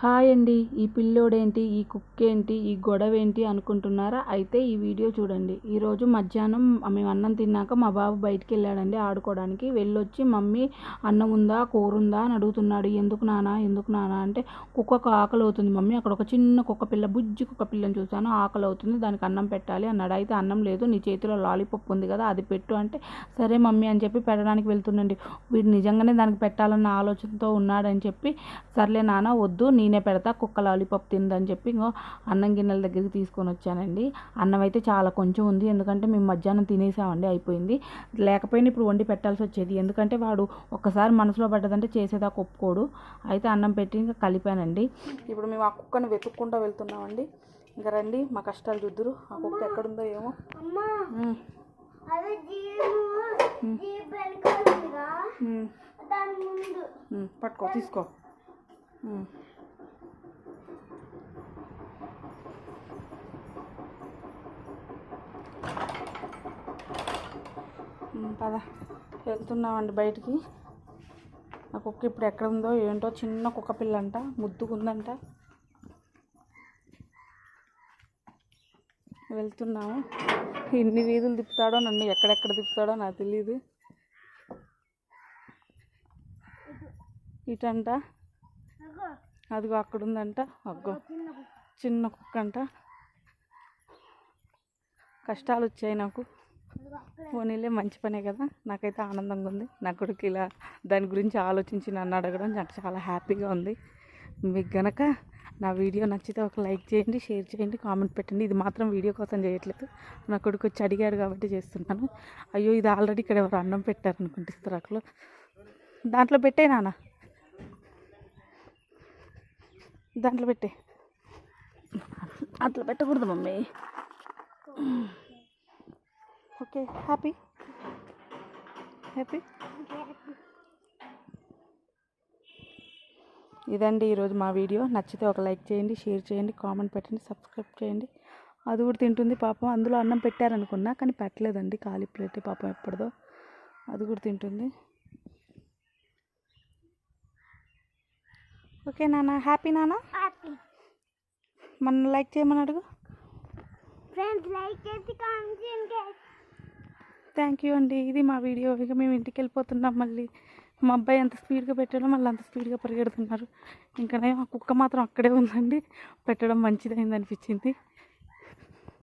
Hi అండి. ఈ పిల్లోడేంటి, ఈ కుక్కేంటి, ఈ గొడవేంటి అనుకుంటున్నారా? అయితే ఈ వీడియో చూడండి. ఈరోజు మధ్యాహ్నం మేము అన్నం తిన్నాక మా బాబు బయటికి వెళ్ళాడండి ఆడుకోవడానికి. వెళ్ళొచ్చి మమ్మీ అన్నం ఉందా, కూర ఉందా అని అడుగుతున్నాడు. ఎందుకు నానా అంటే కుక్కకు ఆకలి అవుతుంది మమ్మీ, అక్కడ ఒక చిన్న కుక్క పిల్ల, బుజ్జి కుక్క పిల్లని చూశాను, ఆకలి అవుతుంది, దానికి అన్నం పెట్టాలి అన్నాడు. అయితే అన్నం లేదు, నీ చేతిలో లాలీపాప్ ఉంది కదా అది పెట్టు అంటే సరే మమ్మీ అని చెప్పి పెట్టడానికి వెళ్తుండండి. వీడు నిజంగానే దానికి పెట్టాలన్న ఆలోచనతో ఉన్నాడని చెప్పి సర్లే నాన్న వద్దు నేనే పెడతా, కుక్క లాలీపాప్ తిందని చెప్పి ఇంకో అన్నం గిన్నెల దగ్గరికి తీసుకొని వచ్చానండి. అన్నం అయితే చాలా కొంచెం ఉంది, ఎందుకంటే మేము మధ్యాహ్నం తినేసామండి, అయిపోయింది. లేకపోయినా ఇప్పుడు వండి పెట్టాల్సి వచ్చేది, ఎందుకంటే వాడు ఒక్కసారి మనసులో పడ్డదంటే చేసేదాకా ఒప్పుకోడు. అయితే అన్నం పెట్టి ఇంకా కలిపానండి. ఇప్పుడు మేము ఆ కుక్కను వెతుక్కుంటూ వెళ్తున్నామండి. ఇంకా రండి మా కష్టాలు చూద్దురు. ఆ కుక్క ఎక్కడుందో ఏమో. పట్టుకో, తీసుకో. పద వెళ్తున్నామండి బయటికి. ఆ కుక్క ఇప్పుడు ఎక్కడ ఉందో ఏంటో, చిన్న కుక్క పిల్ల అంట, ముద్దుకుందంట. వెళ్తున్నాము. ఎన్ని వీధులు తిప్పుతాడో, నన్ను ఎక్కడెక్కడ తిప్పుతాడో నాకు తెలియదు. ఇటంట, అదిగో అక్కడ ఉందంట, అగ్గో చిన్న కుక్క అంట. కష్టాలు వచ్చాయి నాకు, పోనీలే మంచి పనే కదా. నాకైతే ఆనందంగా ఉంది. నా కొడుకు ఇలా దాని గురించి ఆలోచించి నన్ను అడగడం నాకు చాలా హ్యాపీగా ఉంది. మీకు గనక నా వీడియో నచ్చితే ఒక లైక్ చేయండి, షేర్ చేయండి, కామెంట్ పెట్టండి. ఇది మాత్రం వీడియో కోసం చేయట్లేదు, నా కొడుకు వచ్చి అడిగాడు కాబట్టి చేస్తున్నాను. అయ్యో ఇది ఆల్రెడీ ఇక్కడ ఎవరు అన్నం పెట్టారు అనుకుంటే ఇస్తరాకులో, దాంట్లో పెట్టే నాన్న, దాంట్లో పెట్టే. అట్లా పెట్టకూడదు మమ్మీ. Okay, happy. ఇదండి ఈరోజు మా వీడియో. నచ్చితే ఒక లైక్ చేయండి, షేర్ చేయండి, కామెంట్ పెట్టండి, సబ్స్క్రైబ్ చేయండి. అది కూడా తింటుంది పాపం. అందులో అన్నం పెట్టారనుకున్నా కానీ పెట్టలేదండి, ఖాళీ ప్లేటే పాపం, ఎప్పటిదో. అది కూడా తింటుంది. ఓకే నాన్న, హ్యాపీ నాన్న. మన లైక్ చేయమని అడుగు. థ్యాంక్ యూ అండి. ఇది మా వీడియో. ఇక మేము ఇంటికి వెళ్ళిపోతున్నాం. మళ్ళీ మా అబ్బాయి ఎంత స్పీడ్గా పెట్టడం మళ్ళీ అంత స్పీడ్గా పరిగెడుతున్నారు. ఇంకా ఆ కుక్క మాత్రం అక్కడే ఉందండి. పెట్టడం మంచిదైంది అనిపించింది.